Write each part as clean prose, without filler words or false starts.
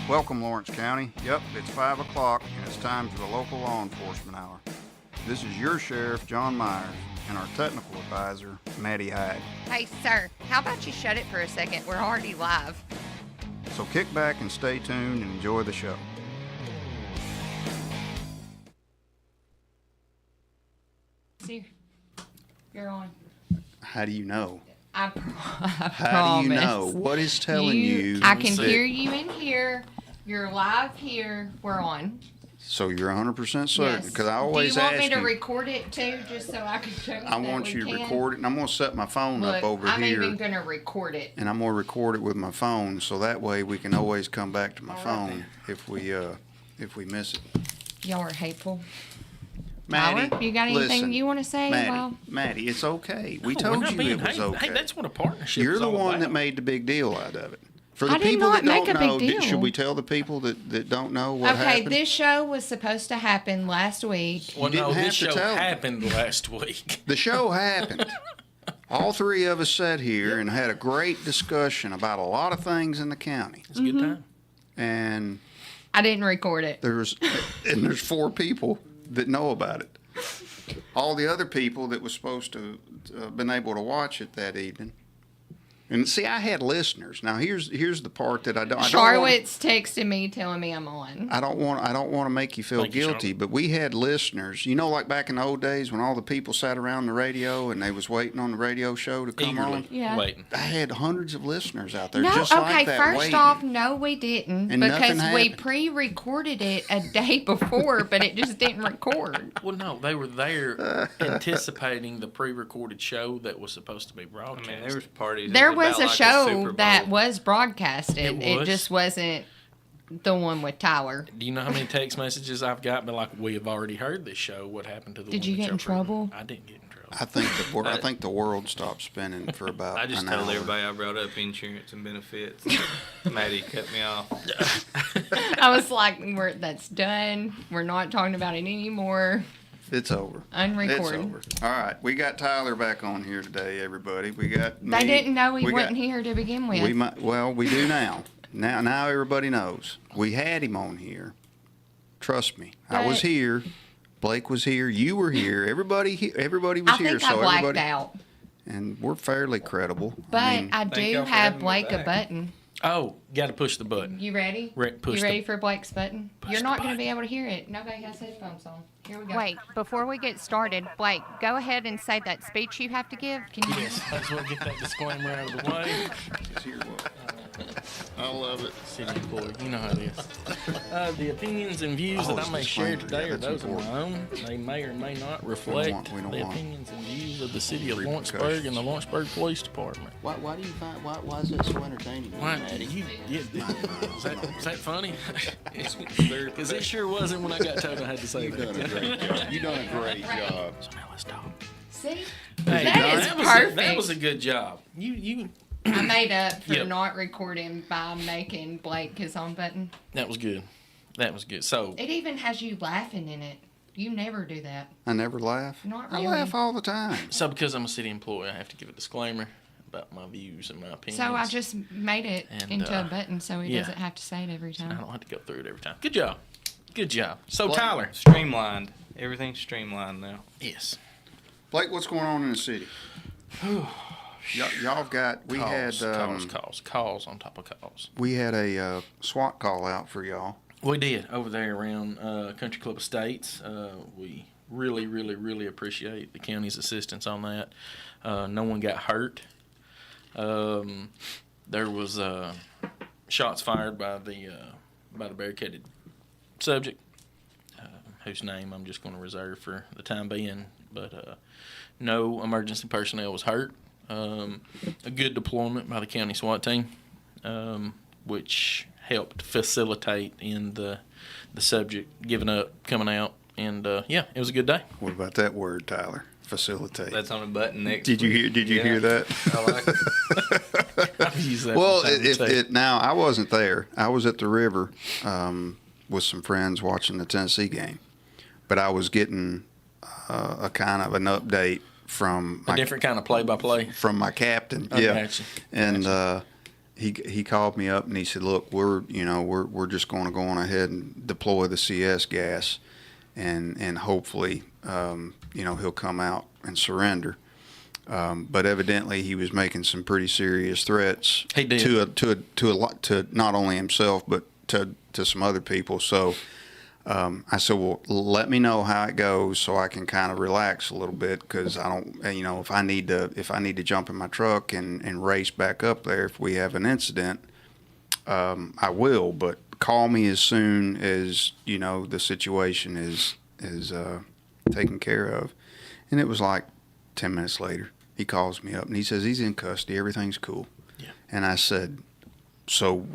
Welcome, Lawrence County. Yep, it's 5 o'clock, and it's time for the local law enforcement hour. This is your sheriff, John Myers, and our technical advisor, Maddie Hyde. Hey, sir, how about you shut it for a second? We're already live. So kick back and stay tuned and enjoy the show. See, you're on. How do you know? I How do you know? What is telling you? I can hear you in here. You're live here. We're on. So you're 100% certain? Because I always ask you. Do you want me to record it too, just so I can show you I want you to record it, and I'm going to set my phone Look, up over I'm here. I'm even going to record it. And I'm going to record it with my phone, so that way we can always come back to my phone if we miss it. Y'all are hateful. Maddie, Tyler, you got anything listen, you want to say? Maddie, it's okay. We No, told we're not you being it was hateful. okay. Hey, that's what a partnership You're is the all one about. that made the big deal out of it. For the I did people not that don't make a big know, deal. should we tell the people that don't know what Okay, happened? this show was supposed to happen last week. Well, didn't no, have this to show tell them. happened last week. The show happened. All three of us sat here and had a great discussion about a lot of things in the county. It's a good time. And I didn't record it. there's 4 people that know about it. All the other people that was supposed to been able to watch it that evening. And see, I had listeners. Now here's the part that I don't. Charlotte's texting me telling me I'm on. I don't want to make you feel Thank you, guilty, but we had listeners. You know, like back in the old days when all the people sat around the radio and they was waiting on the radio show to come Eagerly on. Yeah. waiting. I had hundreds of listeners out there No, just okay, like that first waiting. off, no, we didn't. And nothing because we happened. pre-recorded it a day before, but it just didn't record. Well, no, they were there anticipating the pre-recorded show that was supposed to be I broadcast. mean, there was parties. There It was about a like show Super Bowl. that was broadcasted. It It was? just wasn't the one with Tyler. Do you know how many text messages I've got? But like, we have already heard this show. What happened to the? Did one you that get in y'all trouble? I didn't get in trouble. I think the world stopped spinning for about. I just an told hour. everybody I brought up insurance and benefits. Maddie cut me off. I was like, that's done. We're not talking about it anymore. It's over. Unrecorded. It's over. All right, we got Tyler back on here today, everybody. We got. Me. They didn't know he We wasn't got- here to begin with. We do now. Now everybody knows. We had him on here. Trust me, I was But- here. Blake was here. You were here. Everybody was I here. think I So blacked everybody, out. and we're fairly credible. But mean, I thank do y'all for have having me Blake a back. button. Oh, got to push the button. You ready? Push You the- ready for Blake's button? You're the not going to button. be able to hear it. Nobody has headphones on. Here we go. Wait, before we get started, Blake, go ahead and say that speech you have to give. Can you Yes, that's what get that disclaimer out of the way. just hear what- I love it. City employee, you know how it is. The opinions and views Oh, that it's I may share disclaimer. today Yeah, are that's those of my own. They may or may not reflect we don't the want opinions and views of the city of repercussions. Lawrenceburg and the Lawrenceburg Police Department. Why do you find why is that so entertaining? Why? Is that funny? Because it sure wasn't when I got told I had to say You've done a that. great job. You've done a great job. So now let's talk. see? Hey, That is perfect. That was a good job. You. I made up for Yep. not recording by making Blake his own button. That was good. That was good. So It even has you laughing in it. You never do that. I never laugh. Not I really. laugh all the time. because I'm a city employee, I have to give a disclaimer about my views and my opinions. So I just made it And, into a button so he yeah. doesn't have to say it every I time. don't have to go through it every time. Good job. Good job. So Tyler. Streamlined. Everything's streamlined now. Yes. Blake, what's going on in the city? Y'all got Calls on top of calls. we had a SWAT call out for y'all. We did over there around Country Club Estates. We really, really, really appreciate the county's assistance on that. No one got hurt. There was shots fired by the barricaded subject, whose name I'm just going to reserve for the time being. But no emergency personnel was hurt. A good deployment by the county SWAT team, which helped facilitate in the subject giving up, coming out, and yeah, it was a good day. What about that word, Tyler? Facilitate. That's on a button next. Did you hear that? I like it. I've used that Well, from time to time. now I wasn't there. I was at the river with some friends watching the Tennessee game, but I was getting a kind of an update from a different kind of play-by-play. from my captain. I Yeah, gotcha. and he called me up and he said, "Look, we're just going to go on ahead and deploy the CS gas, and hopefully, he'll come out and surrender." But evidently, he was making some pretty serious threats He did. to not only himself but to some other people. So I said, "Well, let me know how it goes so I can kind of relax a little bit, because I don't, if I need to jump in my truck and race back up there if we have an incident, I will. But call me as soon as the situation is taken care of." And it was like 10 minutes later, he calls me up and he says he's in custody, everything's cool. Yeah. And I said, "So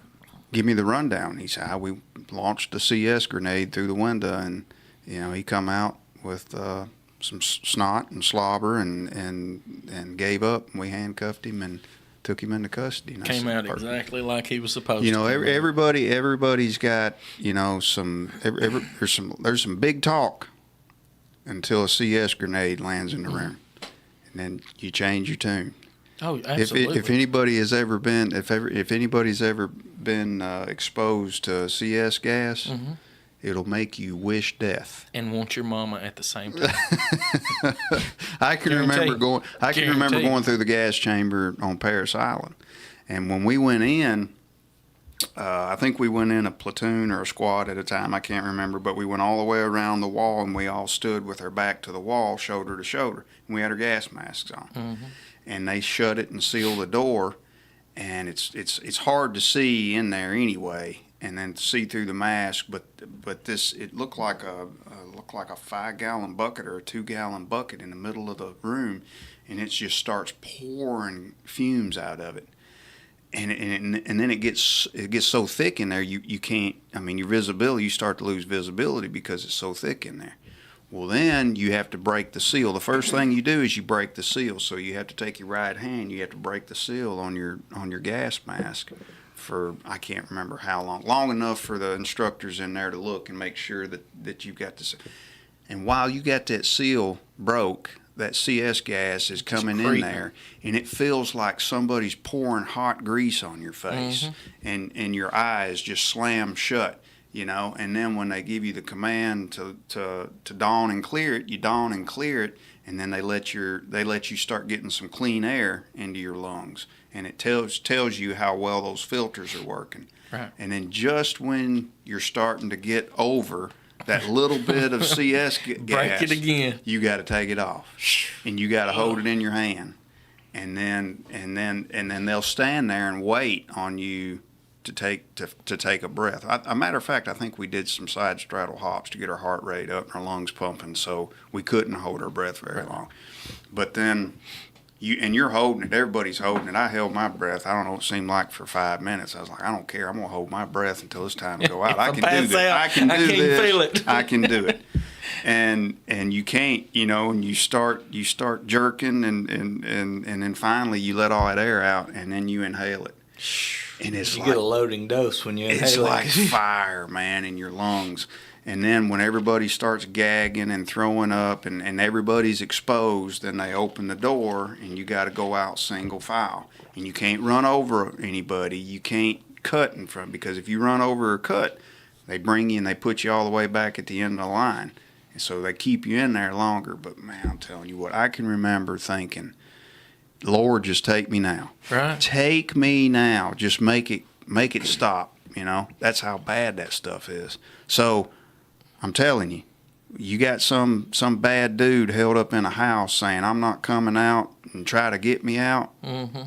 give me the rundown." He said, "We launched a CS grenade through the window, and he come out with some snot and slobber and gave up, and we handcuffed him and took him into custody." And I Came said, out "Perfect." exactly like he was supposed to. Everybody's got there's some big talk until a CS grenade lands in the room, and then you change your tune. Oh, absolutely. If anybody's ever been exposed to CS gas, Mm-hmm. it'll make you wish death. And want your mama at the same time. I can Guarantee. remember going through the gas chamber on Paris Island, and when we went in, I think we went in a platoon or a squad at a time. I can't remember, but we went all the way around the wall, and we all stood with our back to the wall, shoulder to shoulder, and we had our gas masks on. Mm-hmm. And they shut it and sealed the door, and it's hard to see in there anyway, and then to see through the mask. But it looked like a 5-gallon bucket or a 2-gallon bucket in the middle of the room, and it just starts pouring fumes out of it. And then it gets so thick in there you can't. I mean, you start to lose visibility because it's so thick in there. Well, then you have to break the seal. The first thing you do is you break the seal. So you have to take your right hand. You have to break the seal on your gas mask for, I can't remember how long enough for the instructors in there to look and make sure that you've got this. And while you got that seal broke, that CS gas is coming in there, and it feels like somebody's pouring hot grease on your face, and your eyes just slam shut. And then when they give you the command to dawn and clear it, you dawn and clear it, and then they let you start getting some clean air into your lungs, and it tells you how well those filters are working. Right. And then just when you're starting to get over that little bit of CS gas, break it again. You got to take it off, and you got to hold it in your hand, and then they'll stand there and wait on you to take a breath. A matter of fact, I think we did some side straddle hops to get our heart rate up and our lungs pumping, so we couldn't hold our breath very long. But then you're holding it. Everybody's holding it. I held my breath. I don't know. It seemed like for 5 minutes. I was like, I don't care. I'm gonna hold my breath until it's time to go out. I can do this. I can do this. Feel it. I can do it. And you can't, and you start jerking, and then finally you let all that air out, and then you inhale it. And it's You like, get a loading dose when you inhale it's it. like fire, man, in your lungs. And then when everybody starts gagging and throwing up, and everybody's exposed, then they open the door, and you got to go out single file. And you can't run over anybody. You can't cut in front, because if you run over or cut, they bring you and they put you all the way back at the end of the line. And so they keep you in there longer. But, man, I'm telling you what, I can remember thinking, Lord, just take me now. Right. Take me now. Just make it stop. That's how bad that stuff is. So I'm telling you, you got some bad dude held up in a house saying, "I'm not coming out," and try to get me out. Mm-hmm.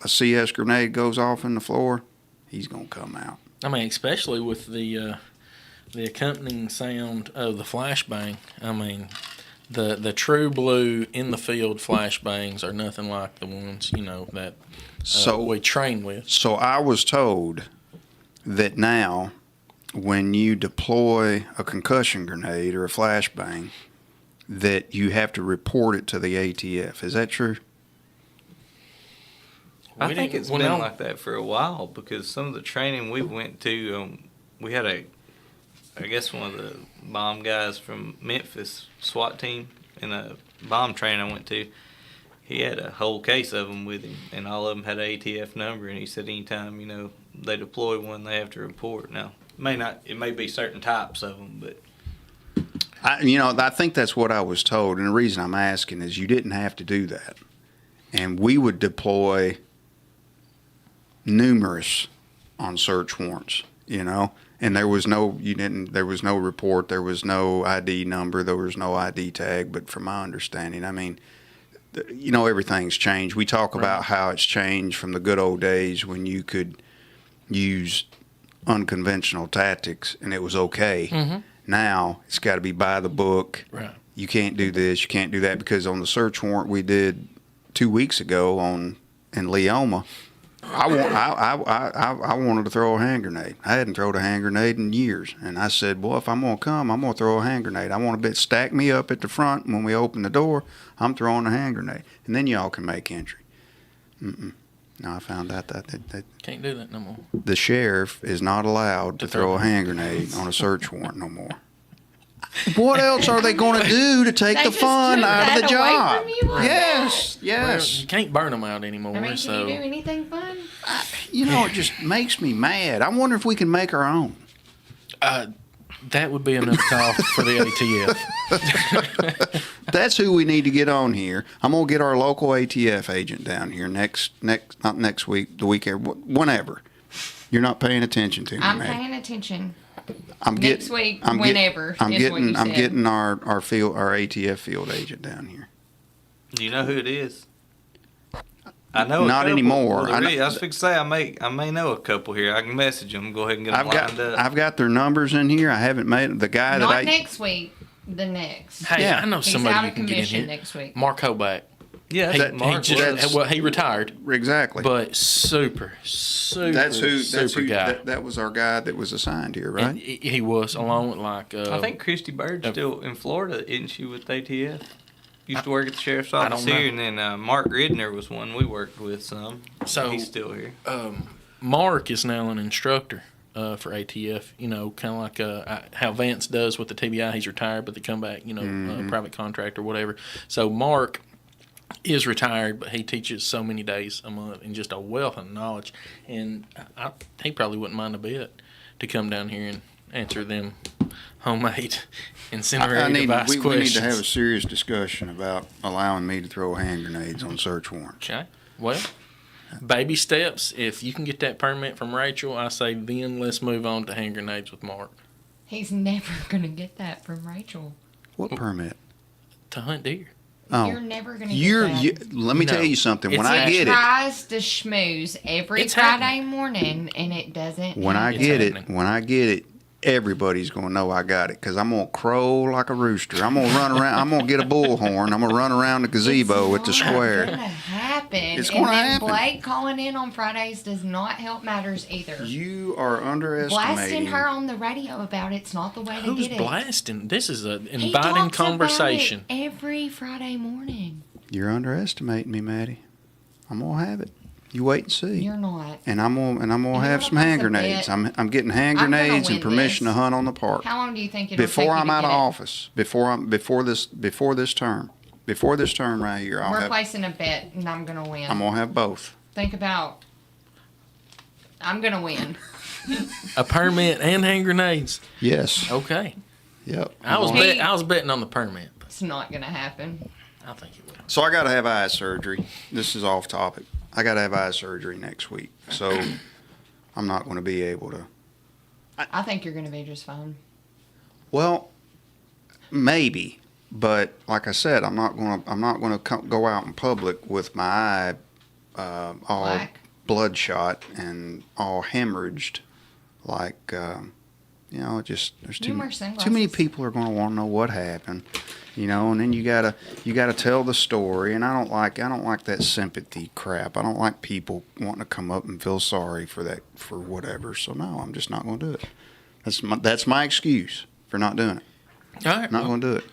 A CS grenade goes off in the floor, he's gonna come out. I mean, especially with the accompanying sound of the flashbang. I mean, the true blue in the field flashbangs are nothing like the ones that we train with. So I was told that now, when you deploy a concussion grenade or a flashbang, that you have to report it to the ATF. Is that true? I think it's been like that for a while, because some of the training we went to, we had I guess one of the bomb guys from Memphis SWAT team in a bomb training I went to. he had a whole case of them with him, and all of them had an ATF number. And he said anytime they deploy one, they have to report. Now, it may be certain types of them, but I think that's what I was told, and the reason I'm asking is you didn't have to do that, and we would deploy numerous on search warrants, and there was no report, there was no ID number, there was no ID tag. But from my understanding, everything's changed. We talk about how it's changed from the good old days when you could use unconventional tactics and it was okay. Mm-hmm. Now it's got to be by the book. Right. You can't do this, you can't do that, because on the search warrant we did 2 weeks ago in Leoma, I wanted to throw a hand grenade. I hadn't thrown a hand grenade in years, and I said, "Boy, if I'm gonna come, I'm gonna throw a hand grenade. I want to stack me up at the front. And when we open the door, I'm throwing a hand grenade, and then y'all can make entry." No, I found out that Can't do that no more. the sheriff is not allowed to throw a hand grenade on a search warrant no more. What else are they going to do to take They the just fun took out of the that away job? from you like Yes, Well, yes. you can't burn them out anymore. I mean, can so you do anything fun? It just makes me mad. I wonder if we can make our own. that would be enough call for the ATF. That's who we need to get on here. I'm gonna get our local ATF agent down here not next week, the weekend, whenever. You're not paying attention to me, I'm man. paying attention. Next week, whenever I'm is what you I'm said. getting our ATF field agent down here. do you know who it is? I know. Not anymore. Well, I was fixing to say I may know a couple here. I can message them. Go ahead and get them lined up. I've got their numbers in here. I haven't made the guy that Not next week. The next. Hey, Yeah. I know He's somebody out you of can get in commission here. next week. Mark Hoback. Yeah, He retired, exactly. but super That's who. guy. That was our guy that was assigned here, right? And he was along with I think Christy Bird's still in Florida, isn't she, with ATF? Used to work at the sheriff's office don't know. here, and then Mark Ridner was one we worked with some. So- he's still here. Mark is now an instructor for ATF. Kind of like how Vance does with the TBI. He's retired, but they come back. Private contract or whatever. So Mark is retired, but he teaches so many days a month and just a wealth of knowledge. And he probably wouldn't mind a bit to come down here and answer them homemade incendiary device we questions. need to have a serious discussion about allowing me to throw hand grenades on search warrants. Okay. Well, baby steps. If you can get that permit from Rachel, I say then let's move on to hand grenades with Mark He's never going to get that from Rachel. What permit? to hunt deer. Oh, You're never going to get that. let me No. tell you something. When It's I actually- get it, Tries to schmooze every It's Friday happening. morning, and it doesn't. when I It's get happening. it, everybody's gonna know I got it because I'm gonna crow like a rooster. I'm gonna run around. I'm gonna get a bullhorn. I'm gonna run around the gazebo at the square. It's gonna happen. It's and gonna then happen. Blake calling in on Fridays does not help matters either. You are Blasting underestimating. her on the radio about it's not the way to Who's get it. blasting? This is an He inviting talks conversation. about it every Friday morning. You're underestimating me, Maddie. I'm gonna have it. You wait and see. You're not. And I'm gonna You have know some what, hand that's a grenades. bet. I'm getting hand I'm gonna grenades and win permission this. to hunt on the park. How long do you think it'll take Before you I'm to out get of it? office, before this term right here, We're placing a bet, and I'm gonna win. I'm gonna have both. Think about. I'm gonna win. A permit and hand grenades. Yes. Okay. Yep. I was Hey. I was betting on the permit, but It's not gonna happen. I think it will. So I got to have eye surgery. This is off topic. I got to have eye surgery next week, so I'm not going to be able to. I think you're gonna be just fine. Well, maybe, but like I said, I'm not going to go out in public with my eye all Black. bloodshot and all hemorrhaged. Like just there's You wear too sunglasses. many people are going to want to know what happened. And then you gotta tell the story, and I don't like that sympathy crap. I don't like people wanting to come up and feel sorry for whatever. So no, I'm just not going to do it. That's my excuse for not doing it. All right. Not well, going to do it.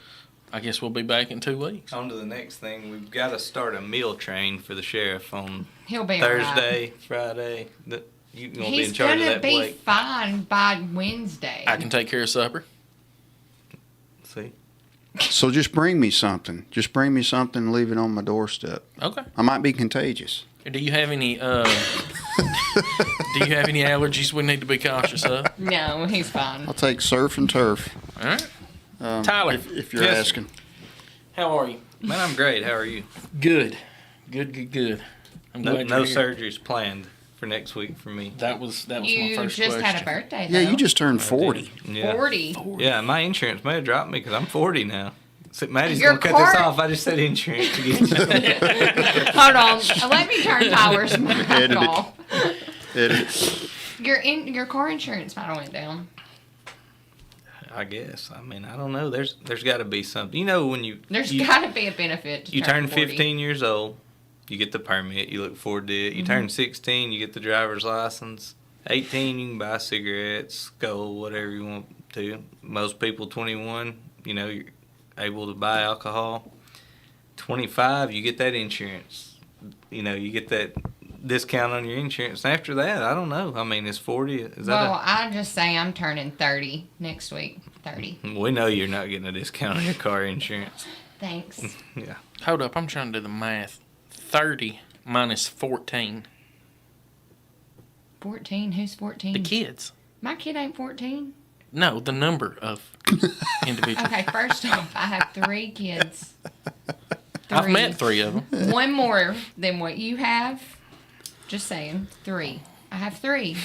I guess we'll be back in 2 weeks. On to the next thing. We've got to start a meal train for the sheriff on He'll be all right. Thursday, Friday. You gonna be in He's charge of gonna that, be fine by Wednesday. I can take care of supper. See, So just bring me something. Just bring me something and leave it on my doorstep. Okay. I might be contagious. Do you have any? Do you have any allergies we need to be cautious of? No, he's fine. I'll take surf and turf. All right. Tyler, If you're Yes, asking. how are you? Man, I'm great. How are you? Good. Good. I'm No, glad no you're here. surgeries planned for next week for me. That was my You first just question. had a birthday, Yeah, though. you just turned 40. Yeah. 40. Yeah, my insurance may have dropped me because I'm 40 now. So Maddie's Your going to cut this car- off. I just said insurance again. Hold on. Let me turn Tyler's mic Edit it. off. It, Your car insurance might have went down. I guess. I mean, I don't know. There's got to be something. You know, when you There's you, got to be a benefit to you turn 40. 15 years old, you get the permit. You look forward to it. You turn 16, you get the driver's license. 18, you can buy cigarettes, gold, whatever you want to. Most people 21, you know, you're able to buy alcohol. 25, you get that insurance. You know, you get that discount on your insurance. And after that, I don't know. I mean, it's 40. Is Well, that I just say I'm turning 30 next week. 30. we know you're not getting a discount on your car insurance. Thanks. Yeah. Hold up, I'm trying to do the math. 30 minus 14. 14? Who's 14? The kids. My kid ain't 14. No, the number of individuals. Okay, first off, I have 3 kids. I've met 3 of them. One more than what you have. Just saying. 3. I have 3.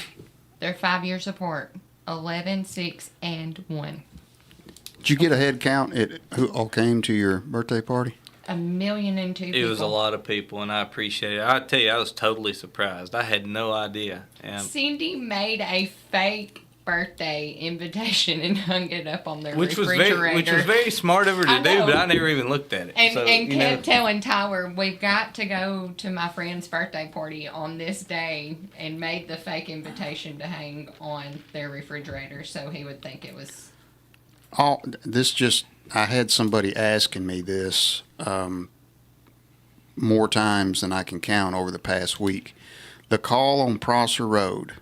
They're 5 years apart. 11, 6, and 1. did you get a head count at who all came to your birthday party? 1,002,002 people. It was a lot of people, and I appreciate it. I tell you, I was totally surprised. I had no idea. And Cindy made a fake birthday invitation and hung it up on their which was refrigerator. very smart of her I to do, know. but I never even looked at it. And, So, and you know, kept telling Tyler, we've got to go to my friend's birthday party on this day, and made the fake invitation to hang on their refrigerator so he would think it was. I had somebody asking me this more times than I can count over the past week. The call on Prosser Road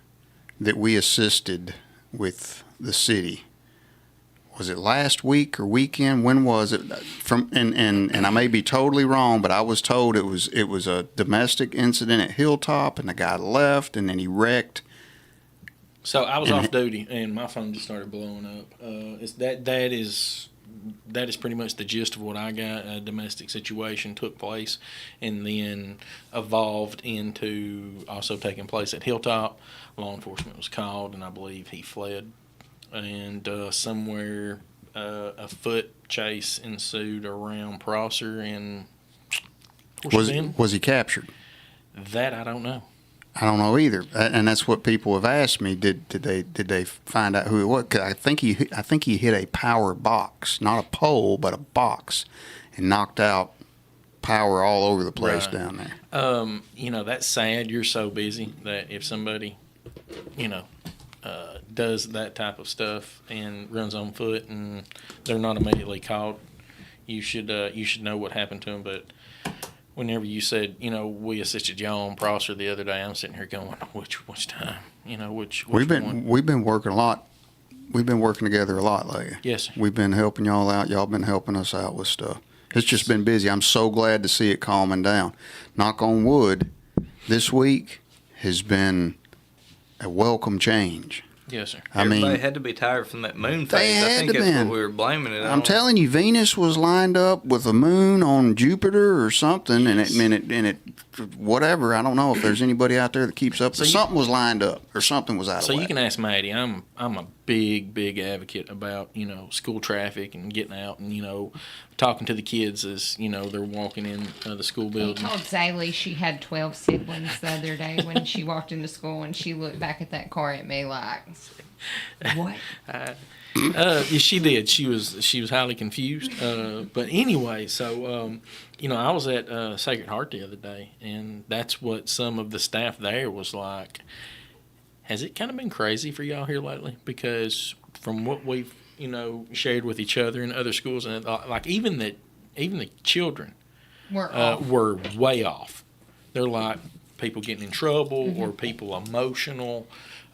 that we assisted with the city, was it last week or weekend? When was it? And I may be totally wrong, but I was told it was a domestic incident at Hilltop, and the guy left, and then he wrecked. So I was And- off duty, and my phone just started blowing up. That is pretty much the gist of what I got. A domestic situation took place, and then evolved into also taking place at Hilltop. Law enforcement was called, and I believe he fled. And somewhere a foot chase ensued around Prosser, and Was he captured? that I don't know. I don't know either, and that's what people have asked me. Did they find out who it was? 'Cause I think he hit a power box, not a pole, but a box, and knocked out power all over the place Right. down there. That's sad. You're so busy that if somebody, does that type of stuff and runs on foot and they're not immediately caught, you should know what happened to them. But whenever you said, we assisted y'all on Prosser the other day, I'm sitting here going, which time? Which We've one? been working a lot. We've been working together a lot lately. Yes, sir. We've been helping y'all out. Y'all been helping us out with stuff. It's just been busy. I'm so glad to see it calming down. Knock on wood, this week has been a welcome change. Yes, sir. I everybody mean, had to be tired from that moon They phase. I had think to that's been. what we were blaming it on. I'm telling you, Venus was lined up with a moon on Jupiter or something, and it whatever. I don't know if there's anybody out there that keeps up. So Something was lined up, or something was out So of you whack. can ask Maddie. I'm a big advocate about school traffic and getting out and talking to the kids as they're walking in the school I building. told Zaylee she had 12 siblings the other day when she walked into school, and she looked back at that car at me like, what? She did. She was highly confused. But anyway, so I was at Sacred Heart the other day, and that's what some of the staff there was like. Has it kind of been crazy for y'all here lately? Because from what we've shared with each other in other schools, and like even the children We're off. were way off. They're like people getting in trouble or people emotional.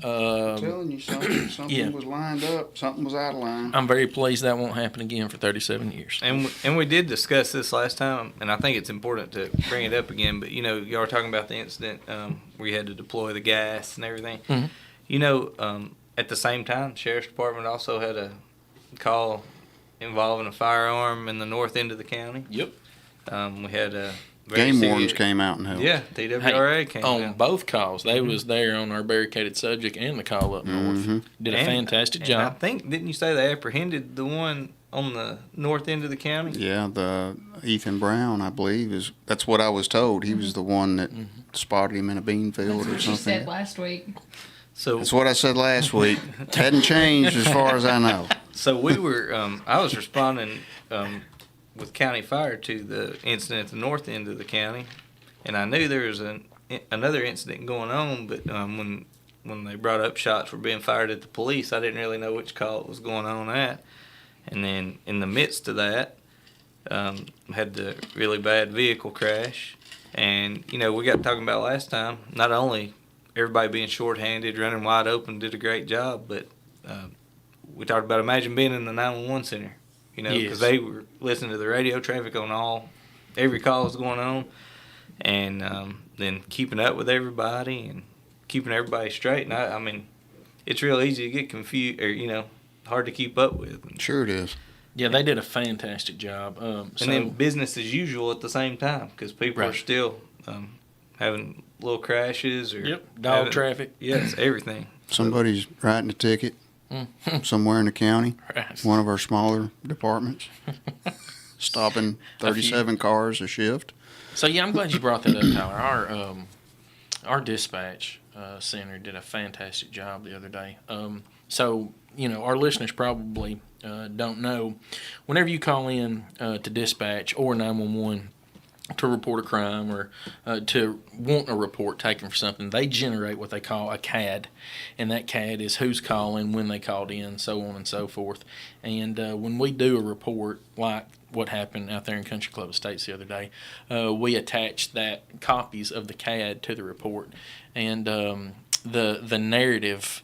I'm telling you, something yeah. was lined up. Something was out of line. I'm very pleased that won't happen again for 37 years. And we did discuss this last time, and I think it's important to bring it up again. But y'all were talking about the incident where you had to deploy the gas and everything. Mhm. At the same time, the sheriff's department also had a call involving a firearm in the north end of the county. Yep. We had a Game wardens came out and helped. Yeah, TWRA came on out. both calls. They was there on our barricaded subject and the call up north. Did a fantastic And job. I think, didn't you say they apprehended the one on the north end of the county? Yeah, the Ethan Brown, I believe, that's what I was told. He was the one that spotted him in a bean field That's or what you said something. last week. So That's what I said last week. Hadn't changed as far as I know. So we were, I was responding with county fire to the incident at the north end of the county, and I knew there was another incident going on, but when they brought up shots were being fired at the police, I didn't really know which call it was going on at. And then in the midst of that, had the really bad vehicle crash, and we got talking about last time, not only everybody being shorthanded, running wide open, did a great job, but we talked about, imagine being in the 911 center, because Yes. they were listening to the radio traffic on every call was going on, and then keeping up with everybody and keeping everybody straight. And I mean, it's real easy to get confused, or hard to keep up with. Sure it is. Yeah, they did a fantastic job. And then business as usual at the same time, because people are Right. still having little crashes or dog having- traffic. Yes, everything. Somebody's writing a ticket somewhere in the county, Right. one of our smaller departments, stopping 37 cars a shift. So yeah, I'm glad you brought that up, Tyler. Our dispatch center did a fantastic job the other day. So our listeners probably don't know. Whenever you call in to dispatch or 911 to report a crime or to want a report taken for something, they generate what they call a CAD, and that CAD is who's calling, when they called in, so on and so forth. And when we do a report like what happened out there in Country Club Estates the other day, we attach that copies of the CAD to the report, and the narrative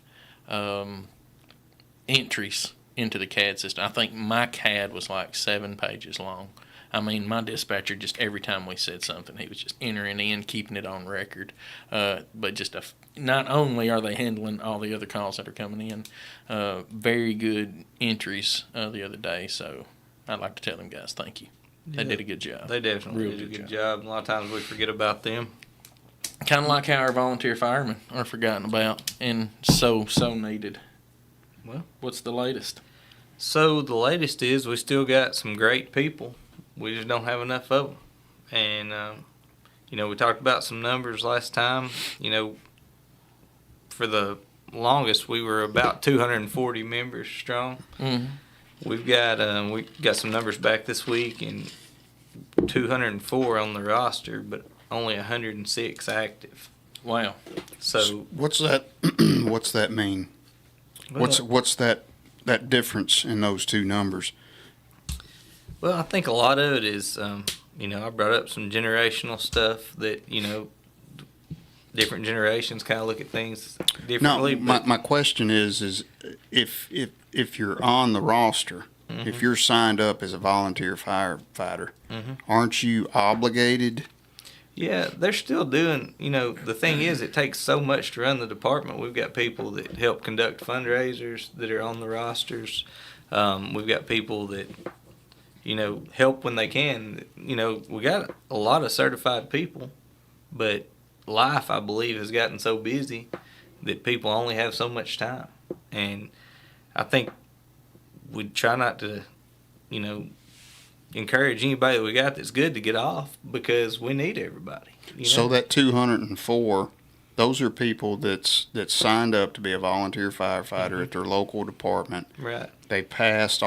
entries into the CAD system. I think my CAD was like 7 pages long. I mean, my dispatcher, just every time we said something, he was just entering in, keeping it on record. But just not only are they handling all the other calls that are coming in, very good entries the other day. So I'd like to tell them guys thank you. They did a good job. They definitely Real did a good good job. A lot of times we forget about them. Kind of like how our volunteer firemen are forgotten about and so needed. Well, What's the latest? So the latest is we still got some great people. We just don't have enough of them. And, we talked about some numbers last time. For the longest, we were about 240 members strong. Mm-hmm. We got some numbers back this week, and 204 on the roster, but only 106 active. Wow. So What's that? What's that mean? What's that difference in those two numbers? Well, I think a lot of it is, I brought up some generational stuff that, different generations kind of look at things No, differently. my question is if you're on the roster, if you're signed up as a volunteer firefighter, aren't you obligated? Yeah, they're still doing, the thing is, it takes so much to run the department. We've got people that help conduct fundraisers that are on the rosters. We've got people that, help when they can. We got a lot of certified people, but life, I believe, has gotten so busy that people only have so much time. And I think we try not to, encourage anybody that we got that's good to get off, because we need everybody. So that 204, those are people that's signed up to be a volunteer firefighter at their local department. Right. They passed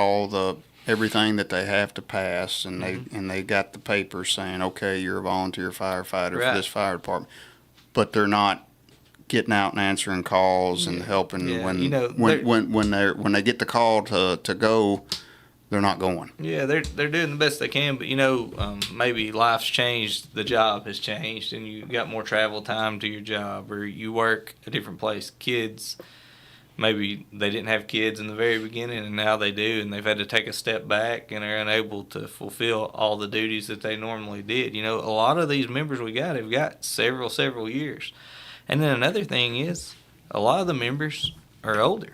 everything that they have to pass, and they got the paper saying, okay, you're a volunteer firefighter Right. for this fire department. But they're not getting out and answering calls and helping Yeah, when you know, when they get the call to go they're not going. Yeah, they're doing the best they can, but maybe life's changed, the job has changed, and you got more travel time to your job, or you work a different place. Kids, maybe they didn't have kids in the very beginning, and now they do, and they've had to take a step back, and are unable to fulfill all the duties that they normally did. A lot of these members we got have got several years, and then another thing is, a lot of the members are older.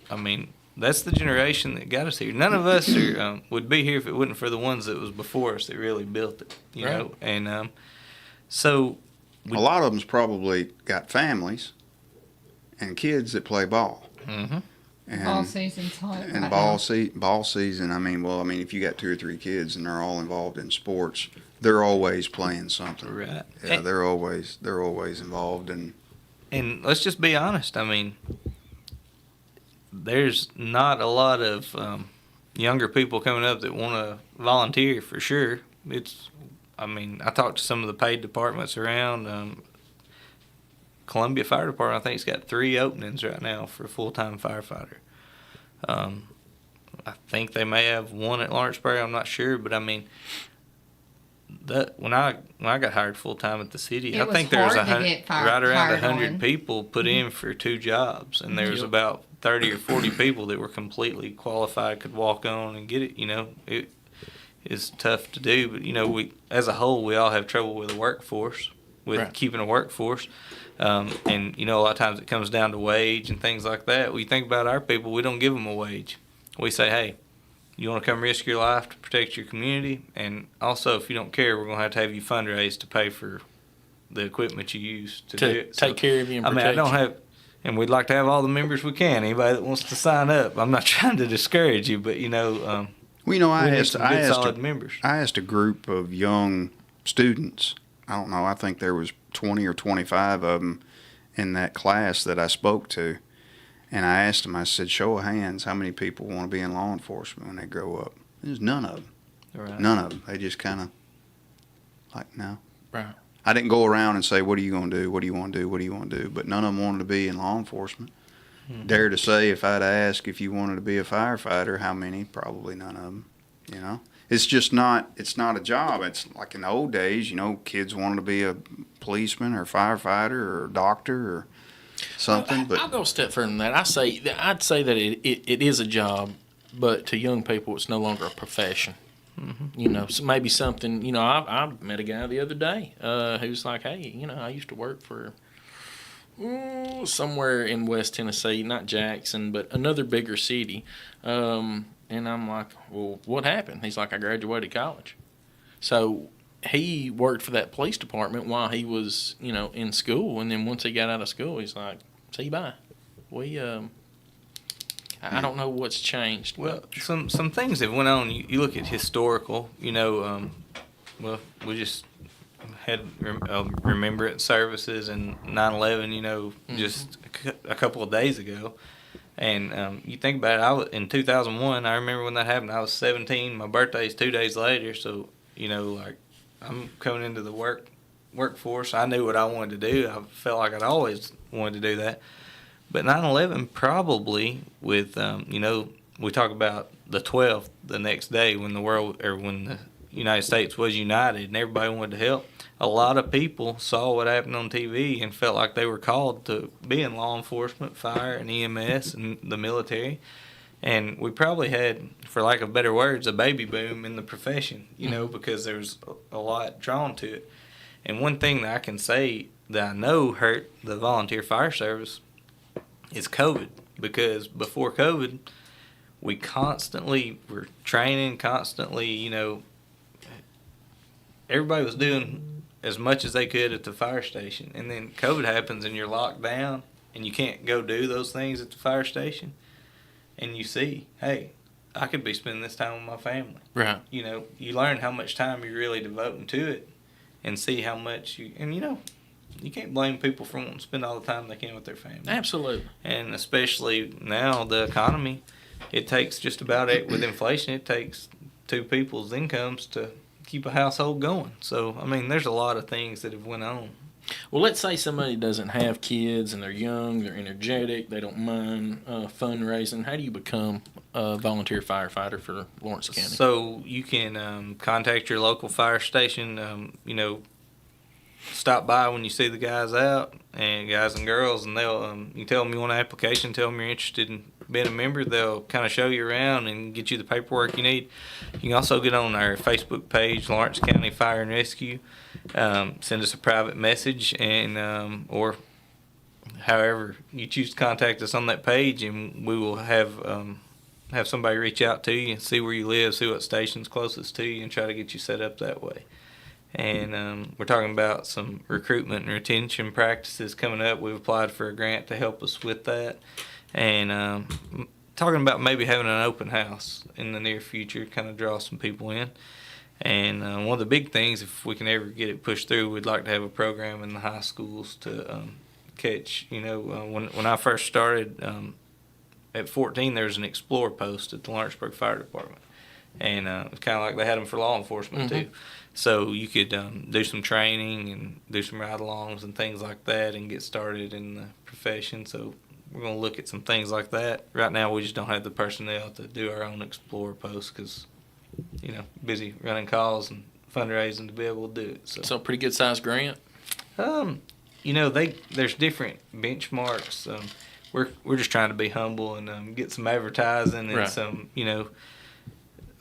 I mean, that's the generation that got us here. None of us would be here if it wasn't for the ones that was before us that really built it, you know. And so A lot of them's probably got families and kids that play ball. Mm-hmm. And, Ball season's hot. and right ball season. I mean, if you got 2 or 3 kids and they're all involved in sports, they're always playing something. Right. Yeah, they're always involved. And let's just be honest. I mean, there's not a lot of younger people coming up that want to volunteer for sure. I talked to some of the paid departments around. Columbia Fire Department, I think it's got 3 openings right now for a full-time firefighter. I think they may have 1 at Lawrenceburg. I'm not sure, but I mean, when I got hired full-time at the city, It I was think there was hard to get right around hired 100 on. people put in for 2 jobs, and there was Yep. about 30 or 40 people that were completely qualified, could walk on and get it. It is tough to do, but we as a whole we all have trouble with the workforce, with Right. keeping a workforce. And a lot of times it comes down to wage and things like that. We think about our people, we don't give them a wage. We say, hey, you want to come risk your life to protect your community, and also if you don't care, we're going to have you fundraise to pay for the equipment you use to do it. take care of you and I mean, protect I don't you. have, and we'd like to have all the members we can. Anybody that wants to sign up, I'm not trying to discourage you, but I we need asked some good solid members. I asked a group of young students. I don't know. I think there was 20 or 25 of them in that class that I spoke to, and I asked them. I said, "Show of hands, how many people want to be in law enforcement when they grow up?" There's none of them. Right. None of them. They just kind of like, no. Right. I didn't go around and say, "What are you going to do? What do you want to do? What do you want to do?" But none of them wanted to be in law enforcement. Mm-hmm. Dare to say, if I'd ask if you wanted to be a firefighter, how many? Probably none of them. It's just not. It's not a job. It's like in the old days. Kids wanted to be a policeman or firefighter or doctor or something. But I'll go a step further than that. I'd say that it is a job, but to young people, it's no longer a profession. Mm-hmm. So maybe something. I met a guy the other day who's like, hey, I used to work for somewhere in West Tennessee, not Jackson, but another bigger city. And I'm like, well, what happened? He's like, I graduated college. So he worked for that police department while he was, in school. And then once he got out of school, he's like, see you bye. I don't know what's changed. Well, some things that went on. You look at historical. We just had remembrance services and 9/11. Just a couple of days ago. And you think about it, in 2001, I remember when that happened. I was 17. My birthday's 2 days later, so I'm coming into the workforce. I knew what I wanted to do. I felt like I'd always wanted to do that. But 9/11 probably with we talk about the 12th, the next day when when the United States was united and everybody wanted to help. A lot of people saw what happened on TV and felt like they were called to be in law enforcement, fire, and EMS, and the military. And we probably had, for lack of better words, a baby boom in the profession, because there was a lot drawn to it. And one thing that I can say that I know hurt the volunteer fire service is COVID, because before COVID, we constantly were training, everybody was doing as much as they could at the fire station. And then COVID happens and you're locked down and you can't go do those things at the fire station. And you see, hey, I could be spending this time with my family. Right. You learn how much time you're really devoting to it and see how much you can't blame people for wanting to spend all the time they can with their family. Absolutely. And especially now, the economy, it takes just about it, with inflation, it takes 2 people's incomes to keep a household going. So, there's a lot of things that have went on. Well, let's say somebody doesn't have kids and they're young, they're energetic, they don't mind fundraising. How do you become a volunteer firefighter for Lawrence County? So you can contact your local fire station. Stop by when you see the guys out, and guys and girls, and they'll you tell them you want an application, tell them you're interested in being a member. They'll kind of show you around and get you the paperwork you need. You can also get on our Facebook page, Lawrence County Fire and Rescue. Send us a private message, and or however you choose to contact us on that page, and we will have somebody reach out to you and see where you live, see what station's closest to you, and try to get you set up that way. And we're talking about some recruitment and retention practices coming up. We've applied for a grant to help us with that, and talking about maybe having an open house in the near future, kind of draw some people in. And one of the big things, if we can ever get it pushed through, we'd like to have a program in the high schools to catch. When I first started at 14, there was an Explorer post at the Lawrenceburg Fire Department, and it's kind of like they had them for law enforcement too. So you could do some training and do some ride-alongs and things like that, and get started in the profession. So we're going to look at some things like that. Right now, we just don't have the personnel to do our own Explorer post because, busy running calls and fundraising to be able to do it. So pretty good sized grant. There's different benchmarks. We're just trying to be humble and get some advertising and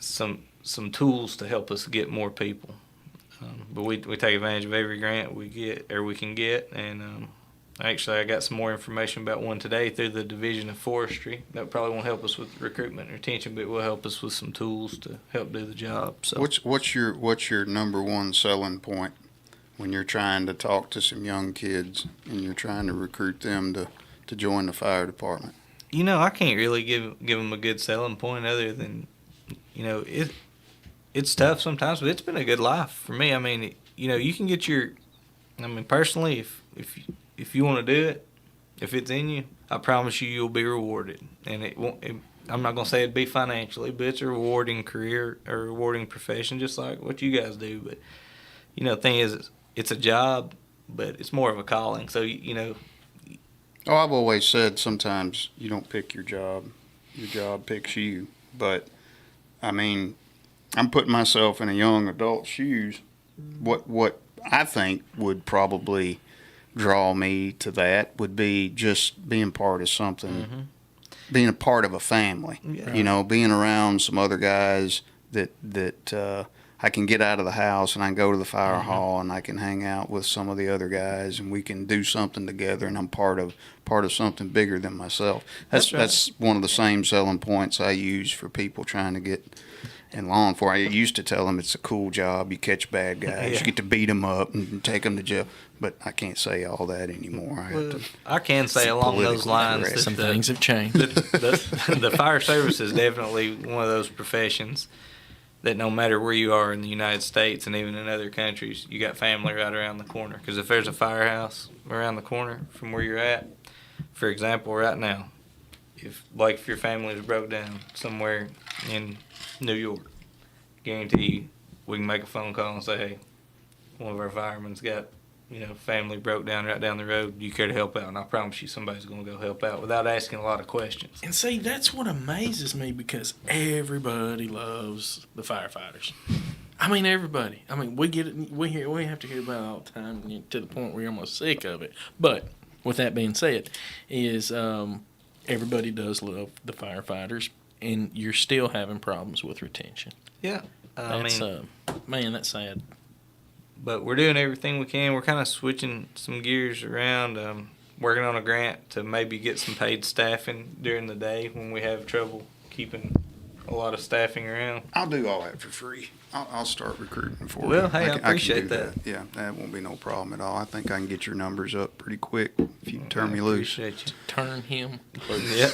some tools to help us get more people. But we take advantage of every grant we can get, and actually I got some more information about one today through the Division of Forestry. That probably won't help us with recruitment and retention, but it will help us with some tools to help do the job. So What's your number one selling point when you're trying to talk to some young kids and you're trying to recruit them to join the fire department? I can't really give them a good selling point other than, it's tough sometimes, but it's been a good life for me. I mean, you can get personally, if you want to do it, if it's in you, I promise you'll be rewarded. And I'm not going to say it'd be financially, but it's a rewarding career, a rewarding profession, just like what you guys do. But, the thing is, it's a job, but it's more of a calling. So, Oh, I've always said sometimes you don't pick your job picks you. But, I mean, I'm putting myself in a young adult's shoes. What I think would probably draw me to that would be just being part of something, being a part of a family. Yeah. Being around some other guys that I can get out of the house and I can go to the fire hall and I can hang out with some of the other guys and we can do something together, and I'm part of something bigger than myself. That's one of the same selling points I use for people trying to get in law enforcement. I used to tell them it's a cool job. You catch bad guys, you get to beat them up and take them to jail. But I can't say all that anymore. I can say along those lines that some things have changed. The fire service is definitely one of those professions that no matter where you are in the United States and even in other countries, you got family right around the corner. Because if there's a firehouse around the corner from where you're at, for example, right now, if your family is broke down somewhere in New York, guarantee you we can make a phone call and say, hey, one of our firemen's got family broke down right down the road. Do you care to help out? And I promise you somebody's going to go help out without asking a lot of questions. And see, that's what amazes me, because everybody loves the firefighters. I mean, everybody. I mean, we get it. We have to hear about it all the time to the point where you're almost sick of it. But with that being said, everybody does love the firefighters, and you're still having problems with retention. Yeah. That's sad. But we're doing everything we can. We're kind of switching some gears around, working on a grant to maybe get some paid staffing during the day when we have trouble keeping a lot of staffing around. I'll do all that for free. I'll start recruiting for you. Well, hey, I appreciate that. Yeah, that won't be no problem at all. I think I can get your numbers up pretty quick if you turn me loose. Appreciate you. Turn him loose. Yeah.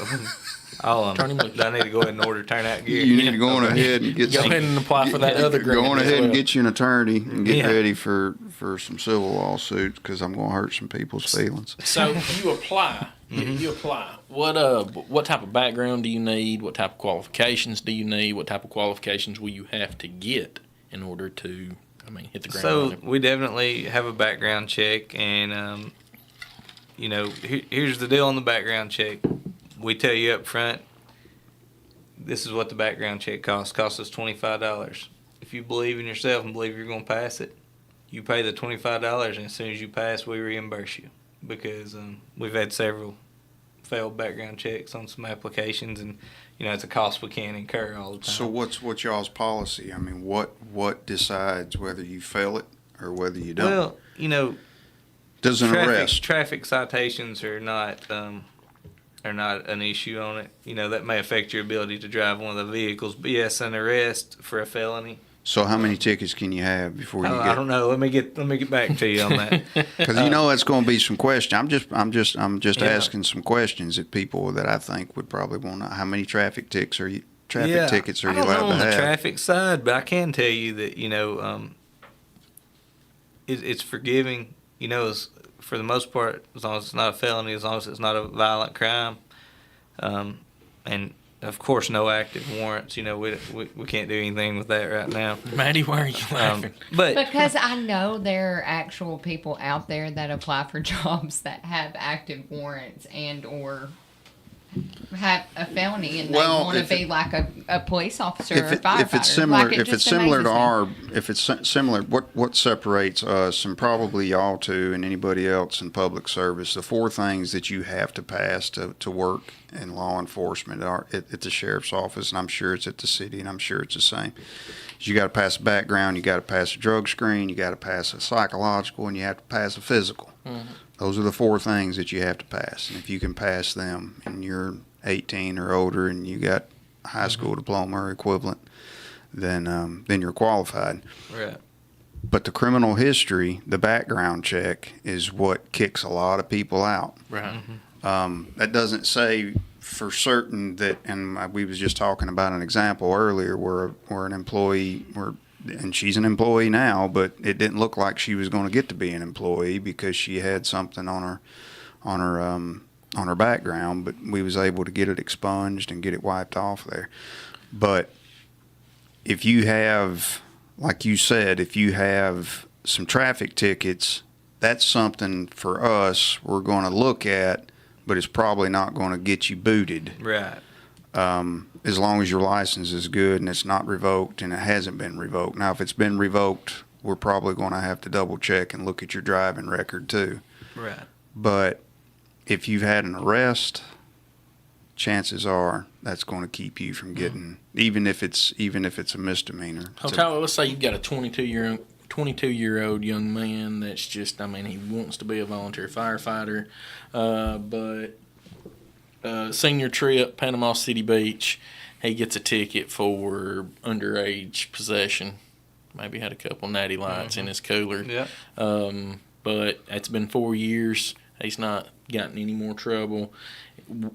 Turn him loose. I need to go ahead and order turnout gear. You need to go on ahead and get go ahead and apply for that other grant. Go on ahead and get you an attorney and get ready for some civil lawsuits, because I'm going to hurt some people's feelings. So you apply. You apply. What type of background do you need? What type of qualifications do you need? What type of qualifications will you have to get in order to I mean, hit the ground So running. we definitely have a background check, and here's the deal on the background check. We tell you up front, this is what the background check costs. Costs us $25. If you believe in yourself and believe you're going to pass it, you pay the $25, and as soon as you pass, we reimburse you, because we've had several failed background checks on some applications, and it's a cost we can't incur all the time. So what's y'all's policy? I mean, what decides whether you fail it or whether you don't? Well, Does an arrest? traffic citations are not an issue on it. That may affect your ability to drive one of the vehicles, but yes, an arrest for a felony. So how many tickets can you have before you I don't know. Let me get back to you on that. Because that's going to be some questions. I'm just Yeah. asking some questions that people that I think would probably want to know. How many traffic tickets are you I don't know allowed to on the have? traffic side, but I can tell you that it's forgiving. For the most part, as long as it's not a felony, as long as it's not a violent crime, and of course no active warrants. We can't do anything with that right now. Maddie, why are you laughing? But Because I know there are actual people out there that apply for jobs that have active warrants and or have a felony, and Well, they want to if be it- like a police officer or If firefighter. it's similar, Like, it if it's just similar to amazes me. if it's similar, what separates us and probably y'all too and anybody else in public service, the four things that you have to pass to work in law enforcement are at the sheriff's office, and I'm sure it's at the city, and I'm sure it's the same. You got to pass a background, you got to pass a drug screen, you got to pass a psychological, and you have to pass a physical. Those are the four things that you have to pass, and if you can pass them, and you're 18 or older, and you got a high school diploma or equivalent, then you're qualified. right. But the criminal history, the background check, is what kicks a lot of people out. Right. That doesn't say for certain that, and we was just talking about an example earlier where an employee, and she's an employee now, but it didn't look like she was going to get to be an employee because she had something on her background, but we was able to get it expunged and get it wiped off there. But if you have, like you said, if you have some traffic tickets, that's something for us we're going to look at, but it's probably not going to get you booted. Right. As long as your license is good and it's not revoked and it hasn't been revoked. Now, if it's been revoked, we're probably going to have to double check and look at your driving record too. Right. But if you've had an arrest, chances are that's going to keep you from getting, even if it's a misdemeanor. So, Tyler, let's say you've got a 22-year-old young man that's just, he wants to be a volunteer firefighter, but senior trip, Panama City Beach, he gets a ticket for underage possession. Maybe had a couple natty lights in his cooler. Yeah. But it's been 4 years. He's not gotten any more trouble.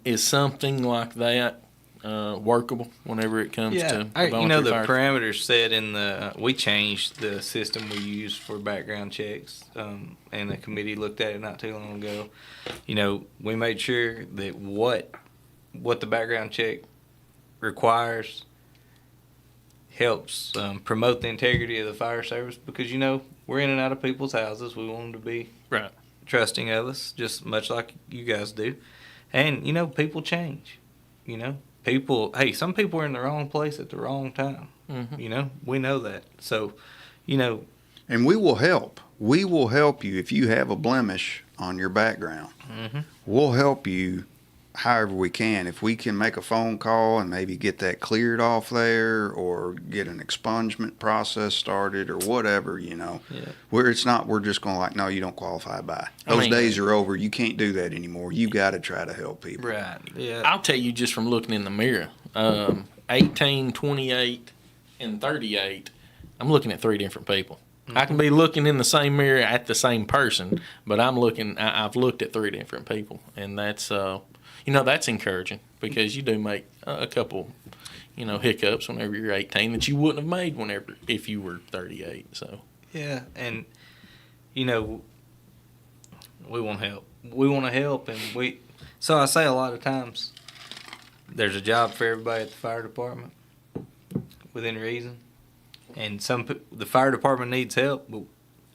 Is something like that workable whenever it comes to volunteer the fire? parameters set in the we changed the system we use for background checks, and the committee looked at it not too long ago. We made sure that what the background check requires helps promote the integrity of the fire service, because we're in and out of people's houses. We want them to be Right. trusting of us, just much like you guys do. And people change. People. Hey, some people are in the wrong place at the wrong time. Mm-hmm. We know that. So, And we will help. We will help you if you have a blemish on your background. We'll help you however we can. If we can make a phone call and maybe get that cleared off there, or get an expungement process started, or whatever, where it's not, we're just going like, no, you don't qualify by. Those days are over. You can't do that anymore. You got to try to help people. right. Yeah. I'll tell you just from looking in the mirror, 18, 28, and 38, I'm looking at three different people. I can be looking in the same mirror at the same person, but I've looked at three different people, and that's that's encouraging, because you do make a couple hiccups whenever you're 18 that you wouldn't have made if you were 38. So Yeah, and we want to help. We want to help, and So I say a lot of times, there's a job for everybody at the fire department, within reason. And the fire department needs help,